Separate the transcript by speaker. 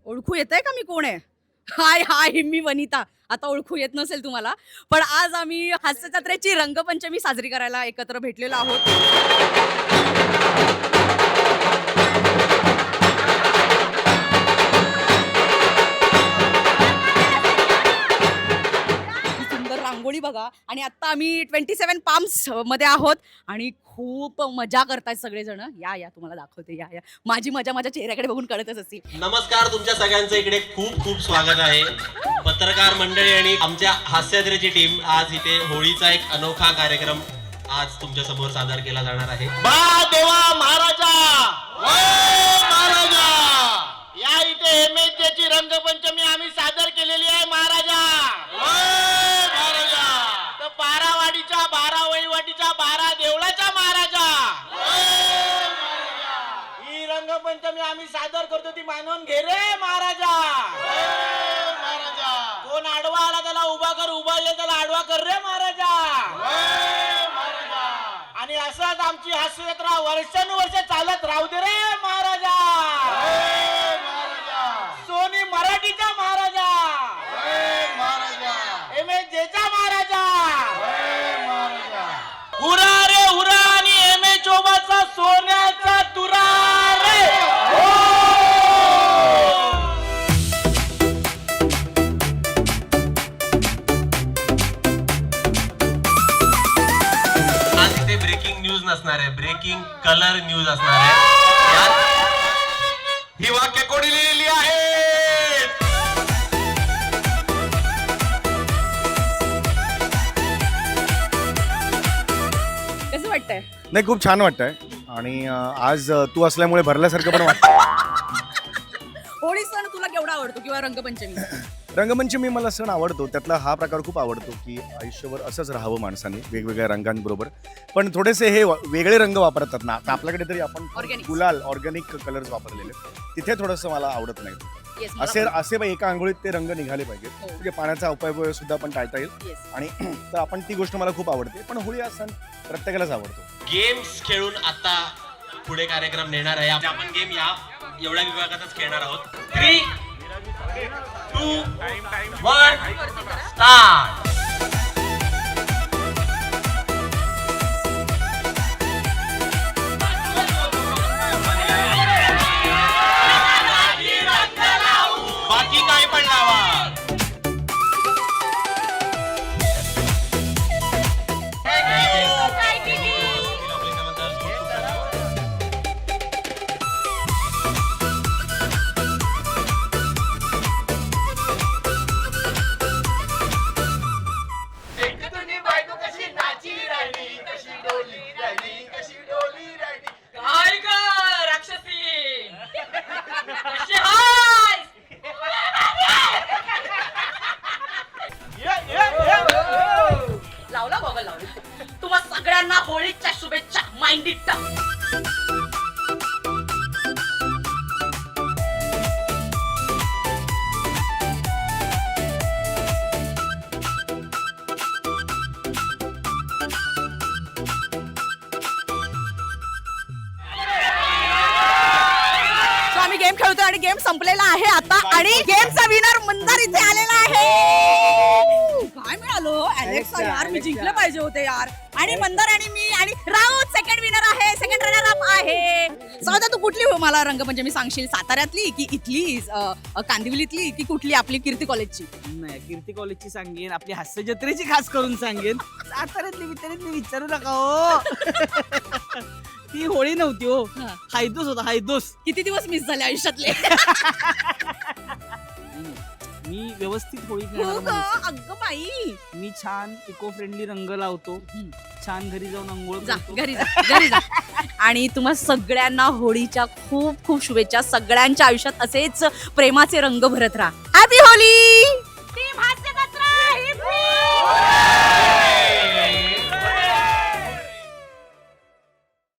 Speaker 1: ओळखू येतंय का मी कोण आहे? हाय हाय, मी वनिता. आता ओळखू येत नसेल तुम्हाला, पण आज आम्ही हास्य जत्रेची रंगपंचमी साजरी करायला एकत्र भेटलेलो आहोत. ही सुंदर रांगोळी बघा. आणि आता आम्ही 27 पाम्स मध्ये आहोत आणि खूप मजा करतायत सगळेजण. या या तुम्हाला दाखवते. या या माझी मजा माझ्या चेहऱ्याकडे बघून कळतच असतील.
Speaker 2: नमस्कार, तुमच्या सगळ्यांचं इकडे खूप खूप स्वागत आहे. पत्रकार मंडळी आणि आमच्या हास्यजत्रेची टीम आज इथे होळीचा एक अनोखा कार्यक्रम आज तुमच्या समोर सादर केला जाणार आहे.
Speaker 3: बा देवा महाराजा, महाराजा, या इथे एमएचची रंगपंचमी आम्ही सादर केलेली आहे महाराजा. महाराजा, तर बारावाडीच्या 12 वहिवाटीच्या 12 देवळाच्या महाराजा. ही रंगपंचमी आम्ही सादर करतो ती मानून घे रे महाराजा. महाराजा, कोण आडवा आला त्याला उभा कर, उभा आला त्याला आडवा कर रे महाराजा. आणि असंच आमची हास्यजत्रा वर्षानुवर्ष चालत राहू दे रे महाराजा. सोनी मराठीचा महाराजा, एमएचचा महाराजा. हुरा रे हुरा आणि एमएच चोबाचा सोन्याचा तुरा रे.
Speaker 2: आज इथे ब्रेकिंग न्यूज नसणार आहे, ब्रेकिंग कलर न्यूज असणार आहे. यात ही वाक्य कोणी लिहिलेली आहे?
Speaker 1: कसं वाटतंय?
Speaker 4: नाही, खूप छान वाटतंय. आणि आज तू असल्यामुळे भरल्यासारखं पण वाटतं.
Speaker 1: होळी सण तुला केवढा आवडतो किंवा रंगपंचमी?
Speaker 4: रंगमंचमी मला सण आवडतो. त्यातला हा प्रकार खूप आवडतो की आयुष्यभर असंच राहावं माणसाने वेगवेगळ्या रंगांबरोबर. पण थोडेसे हे वेगळे रंग वापरतात ना, आता आपल्याकडे तरी आपण
Speaker 1: Organic.
Speaker 4: गुलाल ऑर्गॅनिक कलर्स वापरलेले, तिथे थोडंसं मला आवडत नाही.
Speaker 1: Yes, मला
Speaker 4: असे
Speaker 1: पण.
Speaker 4: असे एका आंघोळीत ते रंग निघाले पाहिजेत.
Speaker 1: हो.
Speaker 4: म्हणजे पाण्याचा अपव्यय सुद्धा आपण टाळता येईल.
Speaker 1: Yes.
Speaker 4: आणि तर आपण ती गोष्ट मला खूप आवडते. पण होळी हा सण प्रत्येकालाच आवडतो.
Speaker 2: गेम्स खेळून आता पुढे कार्यक्रम नेणार आहे. आपण गेम या एवढ्या विभागातच खेळणार आहोत. 3, 2, 1 स्टार्ट. बाकी काय पण लावा.
Speaker 5: काय ग राक्षसी, कशी हायस?
Speaker 1: लावला बाबा लावला. तुम्हा सगळ्यांना होळीच्या शुभेच्छा. Mind it. आम्ही गेम खेळतोय आणि गेम संपलेला आहे आता. आणि गेमचा विनर मंदार इथे आलेला आहे. काय मिळालो अलेक्सा, यार मी जिंकलं पाहिजे होते यार. आणि मंदार आणि मी आणि राऊत सेकंड विनर आहे, सेकंड रनर अप आहे. सौदा, तू कुठली मला रंगपंचमी सांगशील? साताऱ्यातली की इथली कांदिवलीतली की कुठली आपली कीर्ती कॉलेजची?
Speaker 5: नाही, कीर्ती कॉलेजची सांगेन, आपली हास्य जत्रेची खास करून सांगेन. साताऱ्यातली विचारू नका हो. ती होळी नव्हती हो,
Speaker 1: हा.
Speaker 5: हायदोस होता, हायदोस.
Speaker 1: किती दिवस मिस झाले आयुष्यातले?
Speaker 5: मी व्यवस्थित होळी
Speaker 1: हो
Speaker 5: खेळणारा
Speaker 1: ग,
Speaker 5: माणूस.
Speaker 1: अगं बाई.
Speaker 5: मी छान इको फ्रेंडली रंग लावतो,
Speaker 1: हम्म.
Speaker 5: छान घरी जाऊन अंघोळ
Speaker 1: जा
Speaker 5: करतो.
Speaker 1: घरी जा घरी जा. आणि तुम्हा सगळ्यांना होळीच्या खूप खूप शुभेच्छा. सगळ्यांच्या आयुष्यात असेच प्रेमाचे रंग भरत राहा. Happy Holy.